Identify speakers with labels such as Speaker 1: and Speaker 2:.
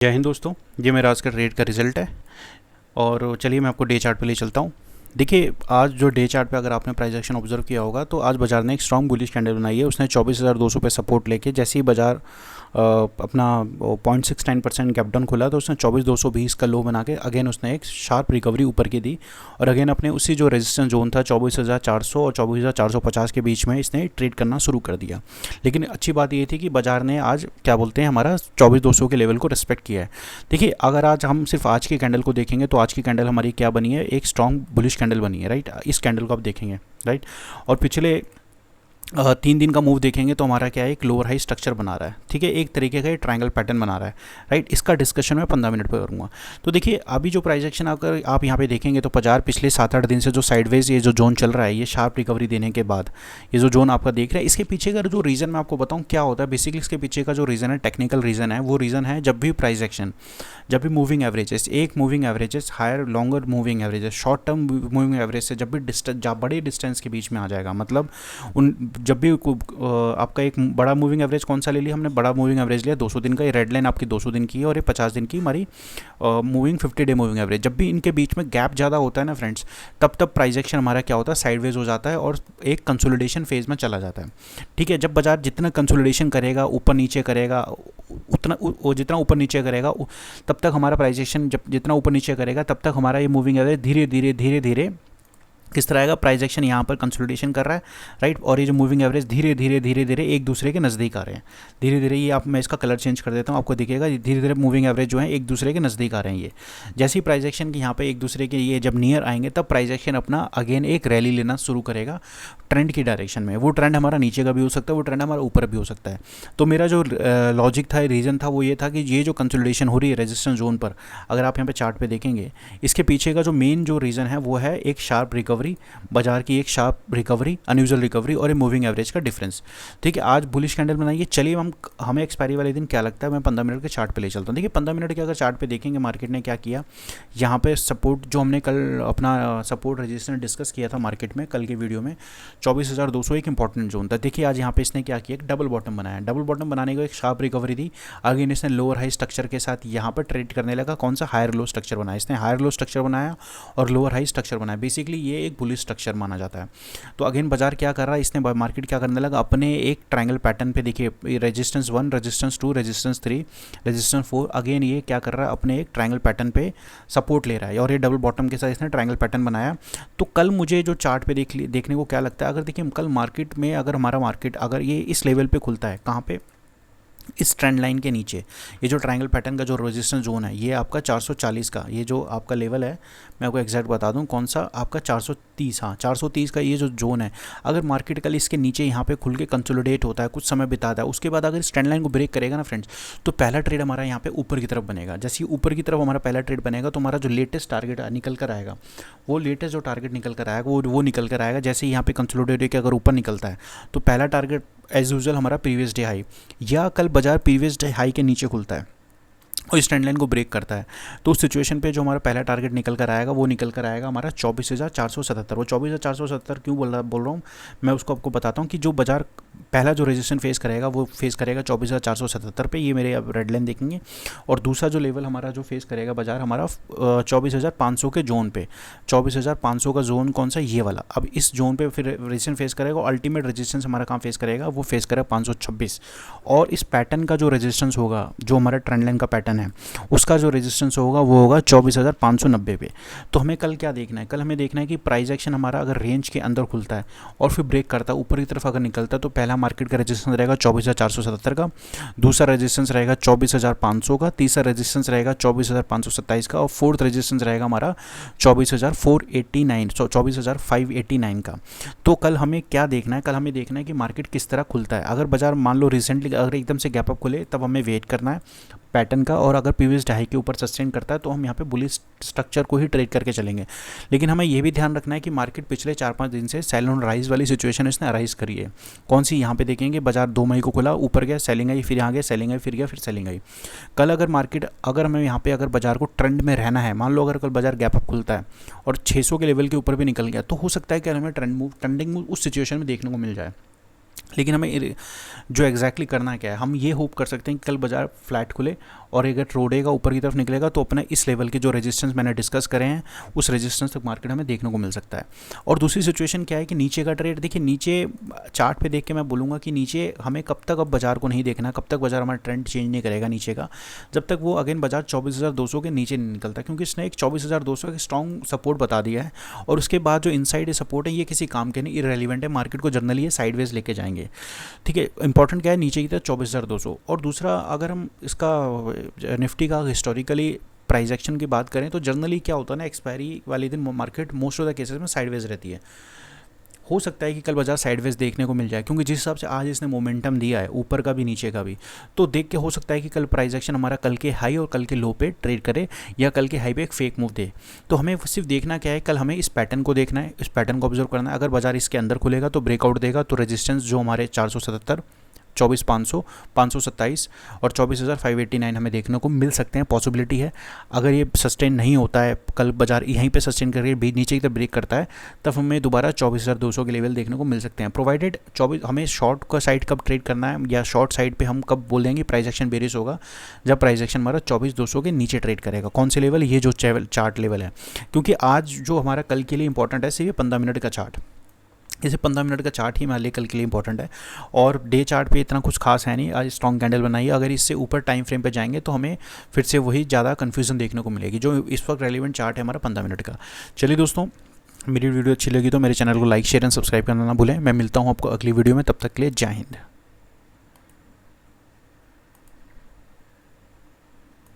Speaker 1: जय हिंद दोस्तों। ये मेरा आज का ट्रेड का रिजल्ट है और चलिए मैं आपको डे चार्ट पे ले चलता हूँ। देखिए आज जो डे चार्ट पे अगर आपने प्राइस एक्शन ऑब्जर्व किया होगा तो आज बाजार ने एक स्ट्रॉन्ग बुलिश कैंडल बनाई है। उसने 24,200 पे सपोर्ट लेके जैसे ही बाजार अपना 0.69% गैप डाउन खुला तो उसने 24,220 का लो बना के अगेन उसने एक शार्प रिकवरी ऊपर की दी और अगेन अपने उसी जो रेजिस्टेंस जोन था 24,400 और 24,450 के बीच में इसने ट्रेड करना शुरू कर दिया। लेकिन अच्छी बात ये थी कि बाजार ने आज क्या बोलते हैं हमारा 24,200 के लेवल को रिस्पेक्ट किया है। देखिए अगर आज हम सिर्फ आज की कैंडल को देखेंगे तो आज की कैंडल हमारी क्या बनी है, एक स्ट्रॉन्ग बुलिश कैंडल बनी है, राइट। इस कैंडल को आप देखेंगे, राइट। और पिछले 3 दिन का मूव देखेंगे तो हमारा क्या है, एक लोअर हाई स्ट्रक्चर बना रहा है, ठीक है, एक तरीके का ट्रायंगल पैटर्न बना रहा है, राइट। इसका डिस्कशन मैं 15 मिनट पे करूँगा। तो देखिए अभी जो प्राइस एक्शन अगर आप यहाँ पे देखेंगे तो बाजार पिछले 7-8 दिन से जो साइडवेज ये जो जोन चल रहा है, ये शार्प रिकवरी देने के बाद ये जो जोन आपका देख रहे हैं, इसके पीछे का जो रीज़न मैं आपको बताऊँ क्या होता है। बेसिकली इसके पीछे का जो रीज़न है, टेक्निकल रीज़न है, वो रीज़न है जब भी प्राइस एक्शन, जब भी मूविंग एवरेजेस, एक moving averages higher longer moving averages, short term moving average से जब भी डिस्टेंस बड़े डिस्टेंस के बीच में आ जाएगा, मतलब उन जब भी आपका एक बड़ा मूविंग एवरेज कौन सा ले लिया हमने, बड़ा मूविंग एवरेज लिया 200 दिन का, ये रेड लाइन आपकी 200 दिन की है और ये 50 दिन की हमारी मूविंग 50 डे मूविंग एवरेज। जब भी इनके बीच में गैप ज़्यादा होता है ना फ्रेंड्स, तब प्राइस एक्शन हमारा क्या होता है, साइडवेज हो जाता है और एक कंसोलिडेशन फेज में चला जाता है, ठीक है। जब बाजार जितना कंसोलिडेशन करेगा, ऊपर नीचे करेगा, उतना जितना ऊपर नीचे करेगा तब तक हमारा प्राइस एक्शन जब जितना ऊपर नीचे करेगा तब तक हमारा ये मूविंग एवरेज धीरे धीरे किस तरह आएगा, प्राइस एक्शन यहाँ पर कंसोलिडेशन कर रहा है, राइट। और ये जो मूविंग एवरेज धीरे धीरे एक दूसरे के नज़दीक आ रहे हैं, धीरे धीरे। ये आप मैं इसका कलर चेंज कर देता हूँ, आपको दिखेगा धीरे धीरे मूविंग एवरेज जो है एक दूसरे के नज़दीक आ रहे हैं। ये जैसे ही प्राइस एक्शन की यहाँ पे एक दूसरे के ये जब नियर आएंगे तब प्राइस एक्शन अपना अगेन एक रैली लेना शुरू करेगा ट्रेंड की डायरेक्शन में। वो ट्रेंड हमारा नीचे का भी हो सकता है, वो ट्रेंड हमारा ऊपर भी हो सकता है। तो मेरा जो लॉजिक था, रीज़न था, वो ये था कि ये जो कंसोलिडेशन हो रही है रेजिस्टेंस जोन पर, अगर आप यहाँ पे चार्ट पे देखेंगे, इसके पीछे का जो मेन जो रीज़न है वो है एक शार्प रिकवरी, बाजार की एक शार्प रिकवरी, अनयूजुअल रिकवरी और एक मूविंग एवरेज का डिफरेंस, ठीक है। आज बुलिश कैंडल बनाइए। चलिए हमें एक्सपायरी वाले दिन क्या लगता है, मैं 15 मिनट के चार्ट पे ले चलता हूँ। देखिए 15 मिनट के अगर चार्ट पे देखेंगे मार्केट ने क्या किया, यहाँ पे सपोर्ट जो हमने कल अपना सपोर्ट रेजिस्टेंस डिस्कस किया था मार्केट में कल के वीडियो में, 24,200 एक इंपॉर्टेंट जोन था। देखिए आज यहाँ पे इसने क्या किया, एक डबल बॉटम बनाया। डबल बॉटम बनाने को एक शार्प रिकवरी दी, अगेन इसने लोअर हाई स्ट्रक्चर के साथ यहाँ पर ट्रेड करने लगा। कौन सा, हायर लो स्ट्रक्चर बनाया इसने, हायर लो स्ट्रक्चर बनाया और लोअर हाई स्ट्रक्चर बनाया। बेसिकली ये एक बुलिश स्ट्रक्चर माना जाता है। तो अगेन बाजार क्या कर रहा है, इसने मार्केट क्या करने लगा, अपने एक ट्रायंगल पैटर्न पे देखिए, resistance 1, resistance 2, resistance 3, resistance 4, again ये क्या कर रहा है, अपने एक ट्रायंगल पैटर्न पे सपोर्ट ले रहा है और ये डबल बॉटम के साथ इसने ट्रायंगल पैटर्न बनाया। तो कल मुझे जो चार्ट पे देखने को क्या लगता है, अगर देखिए कल मार्केट में अगर हमारा मार्केट अगर ये इस लेवल पे खुलता है, कहाँ पे, इस ट्रेंड लाइन के नीचे, ये जो ट्रायंगल पैटर्न का जो रेजिस्टेंस जोन है, ये आपका 440 का, ये जो आपका लेवल है मैं आपको एग्जैक्ट बता दूं कौन सा, आपका 430, हाँ 430 का ये जो जोन है, अगर मार्केट कल इसके नीचे यहाँ पे खुल के कंसोलिडेट होता है, कुछ समय बिताता है, उसके बाद अगर इस ट्रेंड लाइन को ब्रेक करेगा ना फ्रेंड्स, तो पहला ट्रेड हमारा यहाँ पे ऊपर की तरफ बनेगा। जैसे ही ऊपर की तरफ हमारा पहला ट्रेड बनेगा तो हमारा जो लेटेस्ट टारगेट निकल कर आएगा, वो लेटेस्ट जो टारगेट निकल कर आएगा वो निकल कर आएगा। जैसे यहाँ पे कंसोलिडेट होकर अगर ऊपर निकलता है तो पहला टारगेट एज यूजुअल हमारा प्रीवियस डे हाई, या कल बाजार प्रीवियस डे हाई के नीचे खुलता है और इस ट्रेंड लाइन को ब्रेक करता है, तो उस सिचुएशन पे जो हमारा पहला टारगेट निकल कर आएगा वो निकल कर आएगा हमारा 24,477। वो 24,477 क्यों बोल रहा हूँ मैं उसको आपको बताता हूँ कि जो बाजार पहला जो रेजिस्टेंस फेस करेगा वो फेस करेगा 24,477 पे, ये मेरे अब रेड लाइन देखेंगे। और दूसरा जो लेवल हमारा जो फेस करेगा बाजार हमारा 24,500 के जोन पे, 24,500 का जोन कौन सा, ये वाला। अब इस जोन पे फिर रेजिस्टेंस फेस करेगा, अल्टीमेट रेजिस्टेंस हमारा कहाँ फेस करेगा, वो फेस करेगा 526। और इस पैटर्न का जो रेजिस्टेंस होगा, जो हमारा ट्रेंड लाइन का पैटर्न है, उसका जो रेजिस्टेंस होगा वो होगा 24,590 पे। तो हमें कल क्या देखना है, कल हमें देखना है कि प्राइस एक्शन हमारा अगर रेंज के अंदर खुलता है और फिर ब्रेक करता है ऊपर की तरफ अगर निकलता है, तो पहला मार्केट का रेजिस्टेंस रहेगा 24,477 का, दूसरा रेजिस्टेंस रहेगा 24,500 का, तीसरा रेजिस्टेंस रहेगा 24,527 का और फोर्थ रेजिस्टेंस रहेगा हमारा 24,589 का। तो कल हमें क्या देखना है, कल हमें देखना है कि मार्केट किस तरह खुलता है। अगर बाजार मान लो रिसेंटली अगर एकदम से गैप अप खुले तब हमें वेट करना है पैटर्न का, और अगर प्रीवियस हाई के ऊपर सस्टेन करता है तो हम यहाँ पे बुलिश स्ट्रक्चर को ही ट्रेड करके चलेंगे। लेकिन हमें ये भी ध्यान रखना है कि मार्केट पिछले 4-5 दिन से सेल ऑन राइज वाली सिचुएशन इसने अराइज करी है। कौन सी, यहाँ पे देखेंगे बाजार 2 मई को खुला, ऊपर गया, सेलिंग आई, फिर यहाँ गया, सेलिंग आई, फिर गया, फिर सेलिंग आई। कल अगर मार्केट अगर हमें यहाँ पे अगर बाजार को ट्रेंड में रहना है, मान लो अगर कल बाजार गैप अप खुलता है और 600 के लेवल के ऊपर भी निकल गया, तो हो सकता है कि हमें ट्रेंडिंग मूव उस सिचुएशन में देखने को मिल जाए। लेकिन हमें जो एग्जैक्टली करना क्या है, हम ये होप कर सकते हैं कि कल बाजार फ्लैट खुले और अगर रोडेगा ऊपर की तरफ निकलेगा तो अपने इस लेवल के जो रेजिस्टेंस मैंने डिस्कस करे हैं उस रेजिस्टेंस तक मार्केट हमें देखने को मिल सकता है। और दूसरी सिचुएशन क्या है कि नीचे का ट्रेड, देखिए नीचे चार्ट पे देख के मैं बोलूँगा कि नीचे हमें कब तक अब बाजार को नहीं देखना, कब तक बाजार हमारा ट्रेंड चेंज नहीं करेगा नीचे का, जब तक वो अगेन बाजार 24,200 के नीचे नहीं निकलता, क्योंकि इसने एक 24,200 का स्ट्रॉन्ग सपोर्ट बता दिया है और उसके बाद जो इनसाइड सपोर्ट है ये किसी काम के नहीं, इररेलेवेंट है, मार्केट को जनरली ये साइडवेज लेके जाएंगे। ठीक है, इंपॉर्टेंट क्या है नीचे की तरफ 24,200। और दूसरा अगर हम इसका निफ्टी का हिस्टोरिकली प्राइस एक्शन की बात करें तो जनरली क्या होता है ना, एक्सपायरी वाले दिन market most of the cases में साइडवेज रहती है। हो सकता है कि कल बाजार साइडवेज देखने को मिल जाए, क्योंकि जिस हिसाब से आज इसने मोमेंटम दिया है ऊपर का भी नीचे का भी, तो देख के हो सकता है कि कल प्राइस एक्शन हमारा कल के हाई और कल के लो पे ट्रेड करे या कल के हाई पे एक फेक मूव दे। तो हमें सिर्फ देखना क्या है, कल हमें इस पैटर्न को देखना है, इस पैटर्न को ऑब्जर्व करना है। अगर बाजार इसके अंदर खुलेगा तो ब्रेकआउट देगा, तो रेजिस्टेंस जो हमारे 477, 24,500, 527 और 24,589 हमें देखने को मिल सकते हैं, पॉसिबिलिटी है। अगर ये सस्टेन नहीं होता है, कल बाजार यहीं पे सस्टेन करके नीचे की तरफ ब्रेक करता है, तब हमें दोबारा 24,200 के लेवल देखने को मिल सकते हैं। प्रोवाइडेड 24, हमें शॉर्ट का साइड कब ट्रेड करना है या शॉर्ट साइड पे हम कब बोल देंगे प्राइस एक्शन बेरिश होगा, जब प्राइस एक्शन हमारा 24,200 के नीचे ट्रेड करेगा। कौन से लेवल, ये जो चार्ट लेवल है, क्योंकि आज जो हमारा कल के लिए इंपॉर्टेंट है सिर्फ 15 मिनट का चार्ट, इसे 15 मिनट का चार्ट ही हमारे लिए कल के लिए इंपॉर्टेंट है। और डे चार्ट पे इतना कुछ खास है नहीं, आज स्ट्रॉन्ग कैंडल बनाइए, अगर इससे ऊपर टाइम फ्रेम पे जाएंगे तो हमें फिर से वही ज़्यादा कन्फ्यूजन देखने को मिलेगी। जो इस वक्त रेलिवेंट चार्ट है हमारा 15 मिनट का। चलिए दोस्तों, मेरी वीडियो अच्छी लगी तो मेरे चैनल को लाइक शेयर एंड सब्सक्राइब करना ना भूलें। मैं मिलता हूँ आपको अगली वीडियो में, तब तक के लिए जय हिंद।